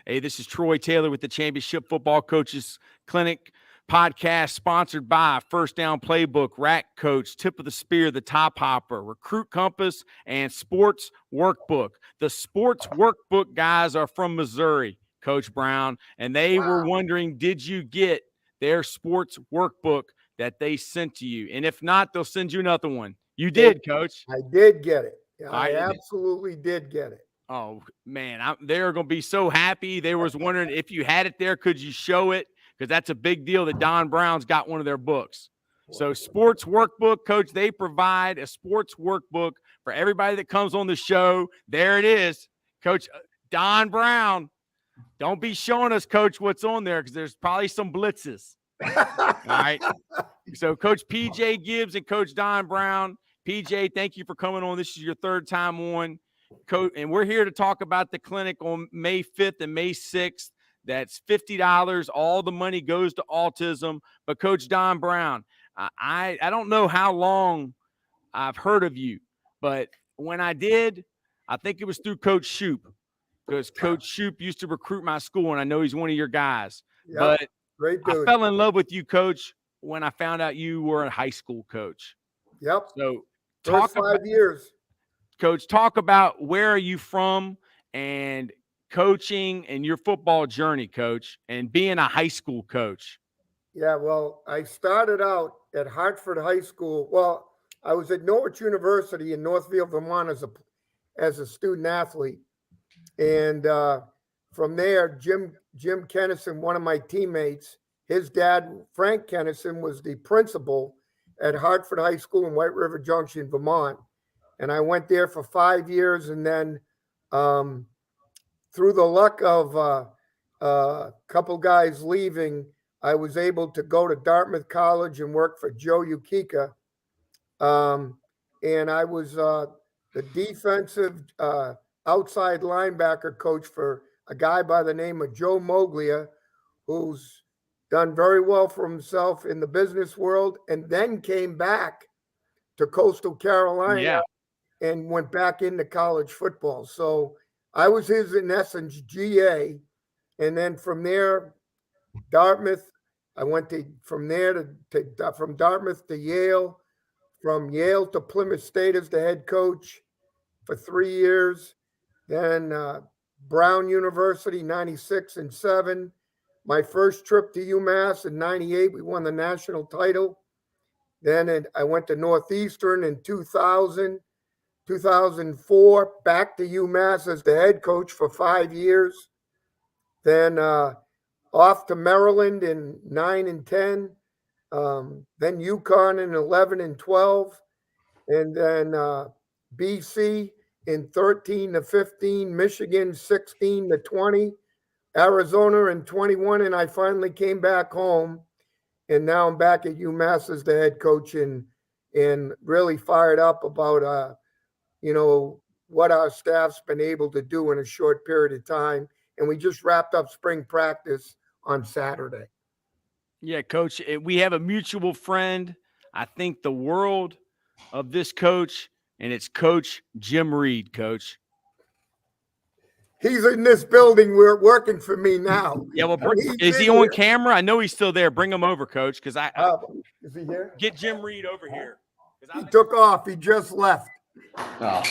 Hey, this is Troy Taylor with the Championship Football Coaches Clinic podcast, sponsored by First Down Playbook, Rack Coach, Tip of the Spear, The Top Hopper, Recruit Compass, and Sports Workbook. The Sports Workbook guys are from Missouri, Coach Brown, and they were wondering, did you get their sports workbook that they sent to you? And if not, they'll send you another one. You did, Coach. I did get it. I absolutely did get it. Oh, man, they're going to be so happy. They was wondering if you had it there, could you show it? Because that's a big deal that Don Brown's got one of their books. So sports workbook, Coach, they provide a sports workbook for everybody that comes on the show. There it is, Coach Don Brown. Don't be showing us, Coach, what's on there because there's probably some blitzes. All right. So Coach PJ Gibbs and Coach Don Brown. PJ, thank you for coming on. This is your third time on. Coach, and we're here to talk about the clinic on May 5th and May 6th. That's $50. All the money goes to autism. But Coach Don Brown, I don't know how long I've heard of you, but when I did, I think it was through Coach Shoup, because Coach Shoup used to recruit my school, and I know he's one of your guys. Yep, but great dude. I fell in love with you, Coach, when I found out you were a high school coach. Yep. So first 5 years. Coach, talk about where are you from and coaching and your football journey, Coach, and being a high school coach. Yeah, well, I started out at Hartford High School. Well, I was at Norwich University in Northfield, Vermont as a student athlete. And from there, Jim Kennison, one of my teammates, his dad, Frank Kennison, was the principal at Hartford High School in White River Junction, Vermont. And I went there for 5 years, and then through the luck of a couple guys leaving, I was able to go to Dartmouth College and work for Joe Ukika. And I was the defensive outside linebacker coach for a guy by the name of Joe Moglia, who's done very well for himself in the business world, and then came back to Coastal Carolina and went back into college football. So I was his, in essence, GA. And then from there, Dartmouth, I went from Dartmouth to Yale, from Yale to Plymouth State as the head coach for 3 years. Then Brown University, 96 and 7. My first trip to UMass in 98, we won the national title. Then I went to Northeastern in 2000. 2004, back to UMass as the head coach for 5 years. Then off to Maryland in 9 and 10. Then UConn in 11 and 12. And then BC in 13 to 15. Michigan 16 to 20. Arizona in 21. And I finally came back home. And now I'm back at UMass as the head coach and really fired up about what our staff's been able to do in a short period of time. And we just wrapped up spring practice on Saturday. Yeah, Coach, we have a mutual friend, I think the world of this coach, and it's Coach Jim Reed, Coach. He's in this building. We're working for me now. Yeah, well, is he on camera? I know he's still there. Bring him over, Coach, because is he here? Get Jim Reed over here. He took off. He just left. Oh.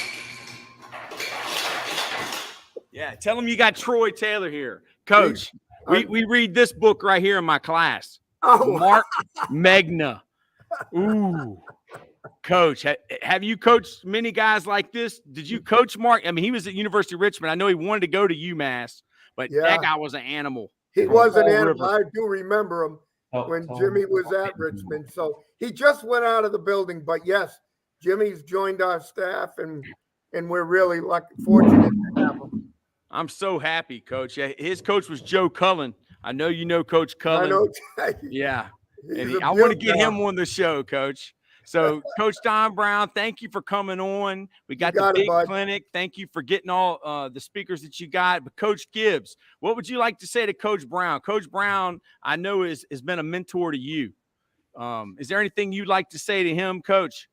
Yeah, tell him you got Troy Taylor here. Coach, we read this book right here in my class. Oh. Mark Magna. Ooh. Coach, have you coached many guys like this? Did you coach Mark? I mean, he was at University of Richmond. I know he wanted to go to UMass, but that guy was an animal. He was an animal. I do remember him when Jimmy was at Richmond. So he just went out of the building. But yes, Jimmy's joined our staff, and we're really fortunate to have him. I'm so happy, Coach. Yeah, his coach was Joe Cullen. I know you know Coach Cullen. I know. Yeah, and I want to get him on the show, Coach. So, Coach Don Brown, thank you for coming on. We got the big clinic. Thank you for getting all the speakers that you got. But Coach Gibbs, what would you like to say to Coach Brown? Coach Brown, I know has been a mentor to you. Is there anything you'd like to say to him, Coach?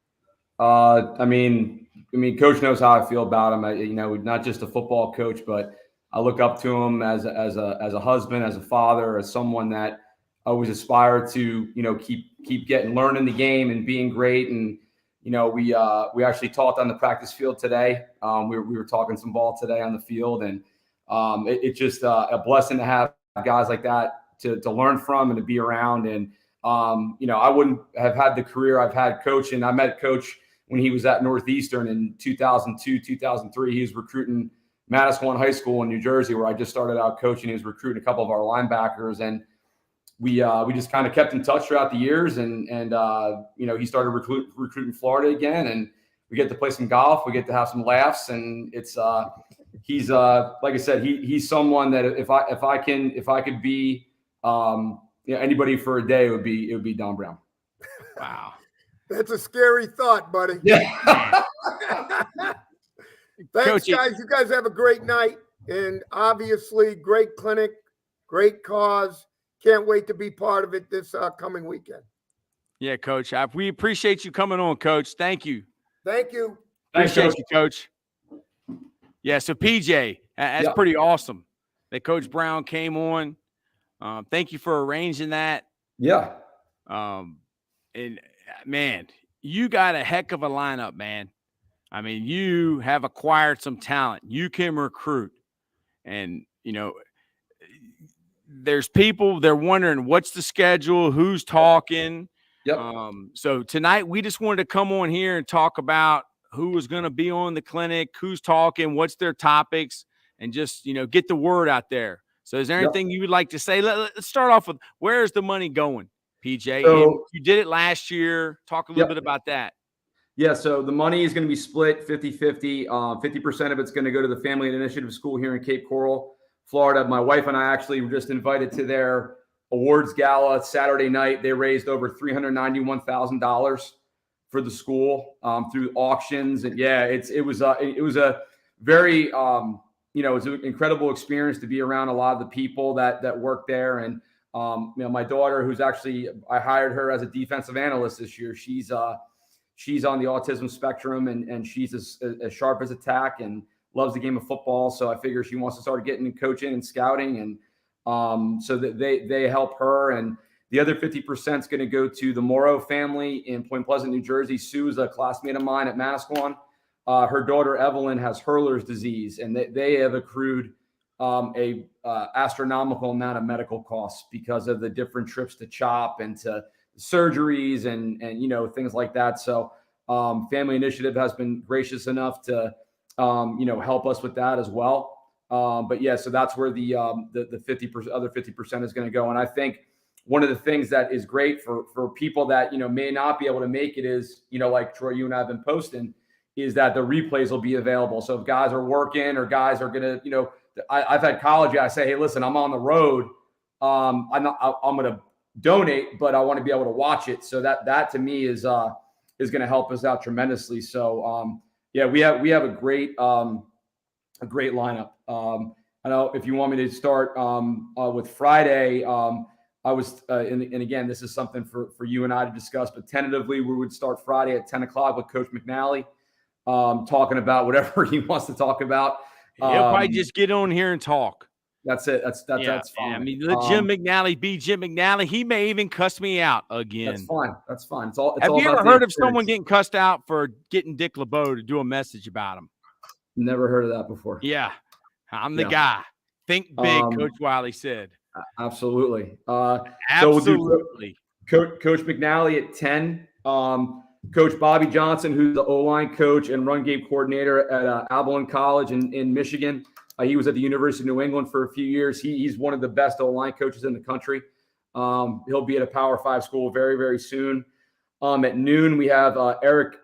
I mean, Coach knows how I feel about him. Not just a football coach, but I look up to him as a husband, as a father, as someone that I always aspire to, keep getting, learning the game and being great. And, we actually talked on the practice field today. We were talking some ball today on the field, and it's just a blessing to have guys like that to learn from and to be around. And, I wouldn't have had the career I've had coaching. I met Coach when he was at Northeastern in 2002, 2003. He was recruiting Manasquan High School in New Jersey, where I just started out coaching. He was recruiting a couple of our linebackers, and we just kind of kept in touch throughout the years. And he started recruiting Florida again, and we get to play some golf. We get to have some laughs, and it's he's like I said, he's someone that if I could be anybody for a day, it would be Don Brown. Wow. That's a scary thought, buddy. Yeah. Thanks, Coach, guys. You guys have a great night. And obviously, great clinic, great cause. Can't wait to be part of it this coming weekend. Yeah, Coach. We appreciate you coming on, Coach. Thank you. Thank you. Appreciate you, Coach. Yeah, so PJ, that's pretty awesome that Coach Brown came on. Thank you for arranging that. Yeah. And man, you got a heck of a lineup, man. I mean, you have acquired some talent. You can recruit. And, there's people, they're wondering what's the schedule, who's talking. Yep. So tonight we just wanted to come on here and talk about who is going to be on the clinic, who's talking, what's their topics, and just, get the word out there. So is there anything you would like to say? Let's start off with, where's the money going, PJ? So, and you did it last year. Talk a little bit about that. Yeah, so the money is going to be split 50-50. 50% of it's going to go to the Family Initiative School here in Cape Coral, Florida. My wife and I actually were just invited to their awards gala Saturday night. They raised over $391,000 for the school through auctions. And yeah, it was a very, it was an incredible experience to be around a lot of the people that work there. And, my daughter, who's actually, I hired her as a defensive analyst this year. She's on the autism spectrum, and she's as sharp as a tack and loves the game of football. So I figure she wants to start getting in coaching and scouting. And so that they help her. And the other 50% is going to go to the Morrow family in Point Pleasant, New Jersey. Sue is a classmate of mine at Manasquan. Her daughter, Evelyn, has Hurler's disease, and they have accrued a astronomical amount of medical costs because of the different trips to CHOP and to surgeries and things like that. So Family Initiative has been gracious enough to help us with that as well. But yeah, so that's where the 50% other 50% is going to go. And I think one of the things that is great for people that may not be able to make it is like Troy, you and I have been posting, is that the replays will be available. So if guys are working or guys are going to I've had college guys say, hey, listen, I'm on the road. I'm going to donate, but I want to be able to watch it. So that to me is going to help us out tremendously. So yeah, we have a great lineup. I know if you want me to start with Friday, I was and again, this is something for you and I to discuss, but tentatively we would start Friday at 10 o'clock with Coach McNally, talking about whatever he wants to talk about. He'll probably just get on here and talk. That's it. That's fine. I mean, let Jim McNally be Jim McNally. He may even cuss me out again. That's fine. It's all. Have all you about ever heard of someone getting cussed out for getting Dick LeBeau to do a message about him? Never heard of that before. Yeah, I'm the guy. Think big, Coach Wiley said. Absolutely. Absolutely. So we'll do Coach McNally at 10. Coach Bobby Johnson, who's the O-line coach and run game coordinator at Abilene College in Michigan. He was at the University of New England for a few years. He's one of the best O-line coaches in the country. He'll be at a Power 5 school very, very soon. At noon, we have Eric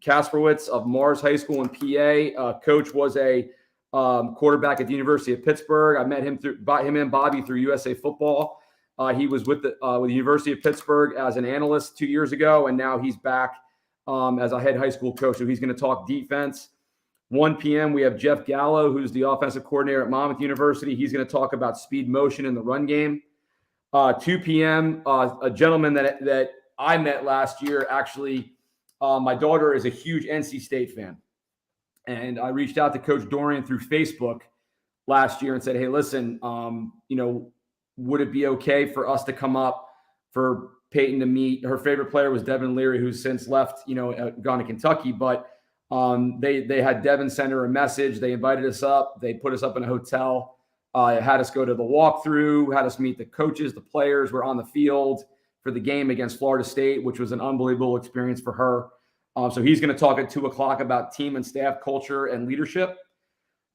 Kasperwitz of Mars High School in PA. Coach was a quarterback at the University of Pittsburgh. I met him him and Bobby through USA Football. He was with the University of Pittsburgh as an analyst 2 years ago, and now he's back as a head high school coach. So he's going to talk defense. 1 p.m., we have Jeff Gallo, who's the offensive coordinator at Monmouth University. He's going to talk about speed motion in the run game. 2 p.m., a gentleman that I met last year, actually, my daughter is a huge NC State fan. And I reached out to Coach Dorian through Facebook last year and said, hey, listen, would it be okay for us to come up for Peyton to meet? Her favorite player was Devin Leary, who's since left, gone to Kentucky, but they had Devin send her a message. They invited us up. They put us up in a hotel, had us go to the walkthrough, had us meet the coaches, the players. We're on the field for the game against Florida State, which was an unbelievable experience for her. So he's going to talk at 2:00 about team and staff culture and leadership.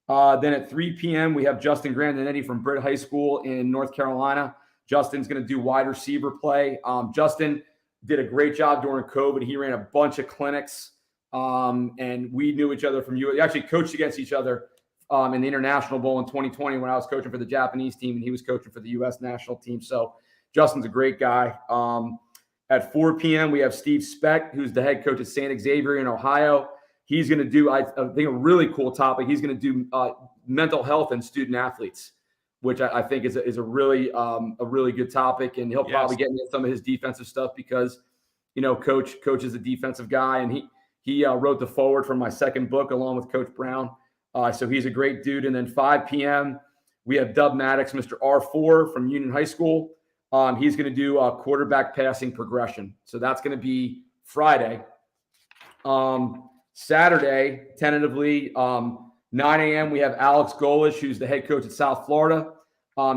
Then at 3 p.m., we have Justin Grandinetti from Britt High School in North Carolina. Justin's going to do wide receiver play. Justin did a great job during COVID. He ran a bunch of clinics, and we knew each other from you. We actually coached against each other in the International Bowl in 2020 when I was coaching for the Japanese team and he was coaching for the U.S. national team. So Justin's a great guy. At 4 p.m., we have Steve Speck, who's the head coach at St. Xavier in Ohio. He's going to do, I think, a really cool topic. He's going to do mental health and student athletes, which I think is a really good topic. And he'll probably get into some of his defensive stuff because, Coach is a defensive guy, and he wrote the foreword for my second book along with Coach Brown. So he's a great dude. And then 5 p.m., we have Dub Maddox, Mr. R4 from Union High School. He's going to do quarterback passing progression. So that's going to be Friday. Saturday, tentatively, 9 a.m., we have Alex Golish, who's the head coach at South Florida.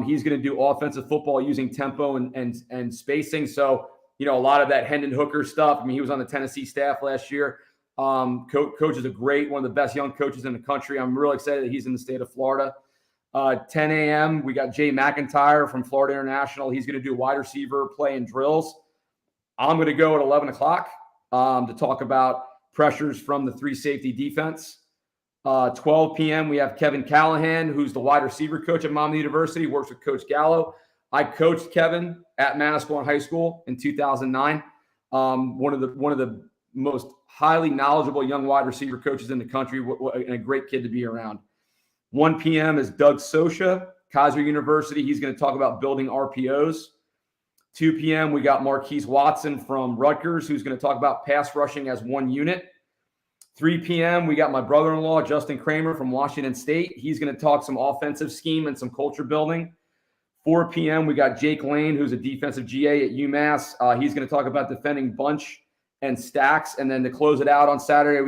He's going to do offensive football using tempo and spacing. So, a lot of that Hendon Hooker stuff. I mean, he was on the Tennessee staff last year. Coach is one of the best young coaches in the country. I'm really excited that he's in the state of Florida. 10 a.m., we got Jay McIntyre from Florida International. He's going to do wide receiver play and drills. I'm going to go at 11 o'clock to talk about pressures from the 3 safety defense. 12 p.m., we have Kevin Callahan, who's the wide receiver coach at Monmouth University, works with Coach Gallo. I coached Kevin at Manasquan High School in 2009. One of the most highly knowledgeable young wide receiver coaches in the country, and a great kid to be around. 1 p.m. is Doug Sosha, Kaiser University. He's going to talk about building RPOs. 2 p.m., we got Marquise Watson from Rutgers, who's going to talk about pass rushing as one unit. 3 p.m., we got my brother-in-law, Justin Kramer from Washington State. He's going to talk some offensive scheme and some culture building. 4 p.m., we got Jake Lane, who's a defensive GA at UMass. He's going to talk about defending bunch and stacks. And then to close it out on Saturday,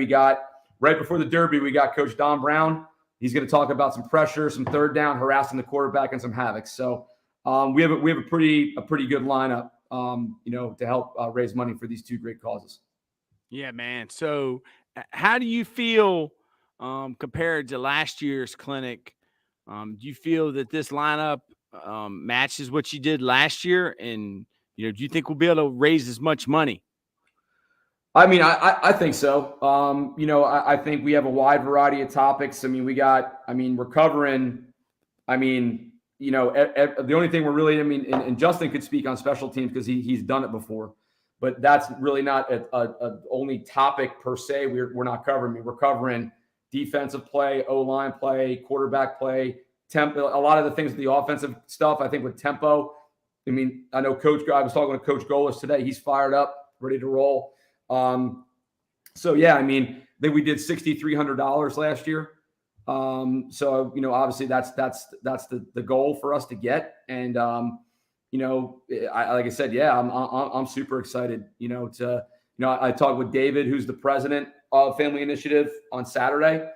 right before the Derby, we got Coach Don Brown. He's going to talk about some pressure, some third down, harassing the quarterback, and some havoc. So we have a pretty good lineup, to help raise money for these 2 great causes. Yeah, man. So how do you feel compared to last year's clinic? Do you feel that this lineup matches what you did last year? And, do you think we'll be able to raise as much money? I mean, I think so. I think we have a wide variety of topics. We're covering, the only thing we're really, and Justin could speak on special teams because he's done it before, but that's really not a only topic per se. We're not covering. We're covering defensive play, O-line play, quarterback play, tempo, a lot of the things with the offensive stuff. I think with tempo, I know I was talking to Coach Golis today. He's fired up, ready to roll. I think we did $6,300 last year. Obviously that's the goal for us to get. And, like I said, I'm super excited, I talked with David, who's the president of Family Initiative, on Saturday.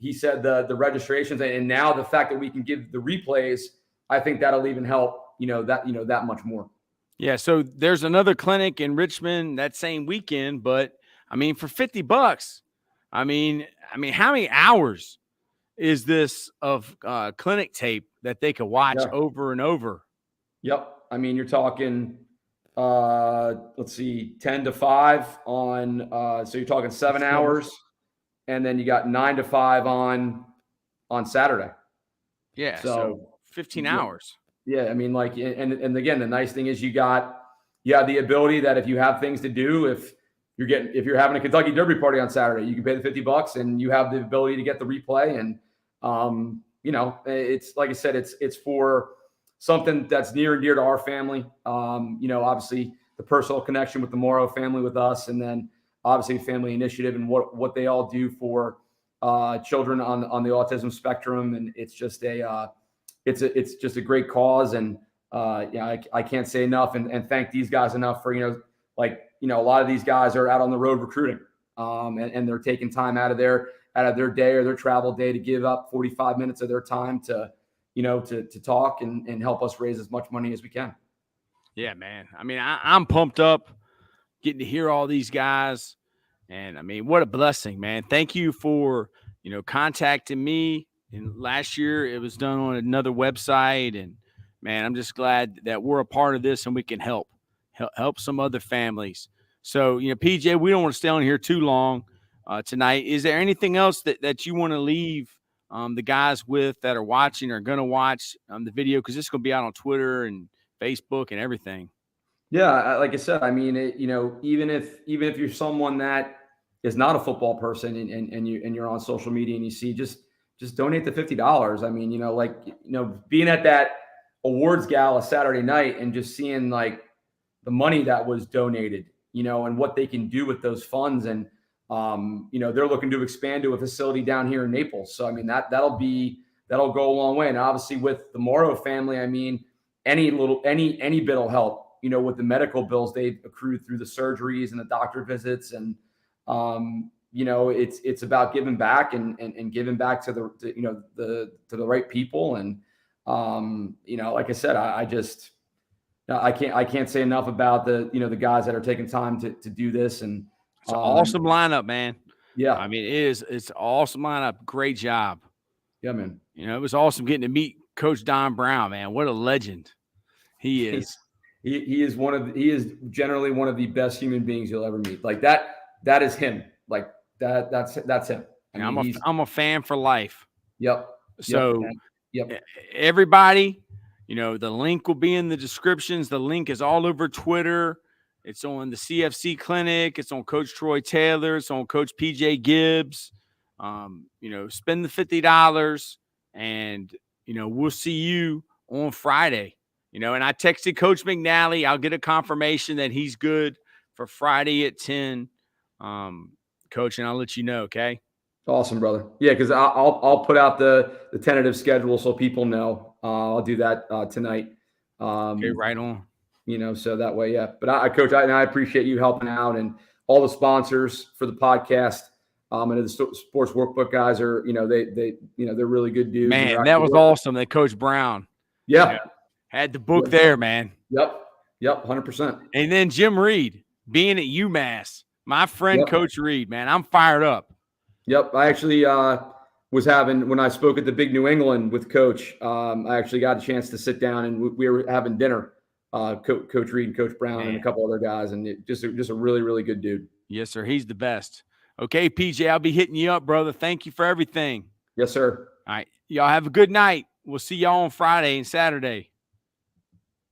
He said the registrations, and now the fact that we can give the replays, I think that'll even help, that much more. Yeah. So there's another clinic in Richmond that same weekend, but for $50, how many hours is this of clinic tape that they could watch over and over? Yep. You're talking, 10 to 5 on, so you're talking 7 hours, and then you got 9 to 5 on Saturday. Yeah. So 15 hours. Yeah. And again, the nice thing is you have the ability that if you have things to do, if you're having a Kentucky Derby party on Saturday, you can pay the $50 and you have the ability to get the replay. And, it's like I said, it's for something that's near and dear to our family. Obviously the personal connection with the Morrow family with us, and then obviously Family Initiative and what they all do for, children on the autism spectrum, and it's just a great cause. And I can't say enough and thank these guys enough for a lot of these guys are out on the road recruiting, and they're taking time out of their day or their travel day to give up 45 minutes of their time to talk and help us raise as much money as we can. Yeah, man. I mean, I'm pumped up getting to hear all these guys. And I mean, what a blessing, man. Thank you for, contacting me. And last year it was done on another website. And man, I'm just glad that we're a part of this and we can help some other families. So, PJ, we don't want to stay on here too long tonight. Is there anything else that you want to leave the guys with that are watching or going to watch the video? Because this is going to be out on Twitter and Facebook and everything. Yeah, like I said, I mean, even if you're someone that is not a football person and you're on social media and you see just donate the $50. I mean, being at that awards gala Saturday night and just seeing like the money that was donated, and what they can do with those funds, and they're looking to expand to a facility down here in Naples. So I mean that'll go a long way. And obviously with the Morrow family, I mean, any bit will help. With the medical bills they've accrued through the surgeries and the doctor visits, and it's about giving back and giving back to the right people. And like I said, I can't say enough about the guys that are taking time to do this. And it's an awesome lineup, man. Yeah, I mean it's an awesome lineup. Great job. Yeah, man. It was awesome getting to meet Coach Don Brown, man. What a legend he is. He is generally one of the best human beings you'll ever meet. Like that is him. Like that's him. I mean, I'm a fan for life. Yep. So yep. Everybody, the link will be in the descriptions. The link is all over Twitter. It's on the CFC clinic. It's on Coach Troy Taylor. It's on Coach PJ Gibbs. Spend the $50 and, we'll see you on Friday. And I texted Coach McNally. I'll get a confirmation that he's good for Friday at 10, Coach, and I'll let you know, okay? Awesome, brother. Yeah, because I'll put out the tentative schedule so people know. I'll do that tonight. Okay, right on. So that way, yeah. But Coach, I appreciate you helping out, and all the sponsors for the podcast. And the sports workbook guys are, they're really good dudes. Man, that was awesome. That Coach Brown. Yeah. Had the book there, man. Yep, 100%. And then Jim Reed being at UMass, my friend Coach Reed, man, I'm fired up. Yep, I actually was when I spoke at the Big New England with Coach. I actually got a chance to sit down and we were having dinner. Coach Reed and Coach Brown and a couple other guys, and just a really, really good dude. Yes, sir. He's the best. Okay, PJ, I'll be hitting you up, brother. Thank you for everything. Yes, sir. All right, y'all have a good night. We'll see y'all on Friday and Saturday.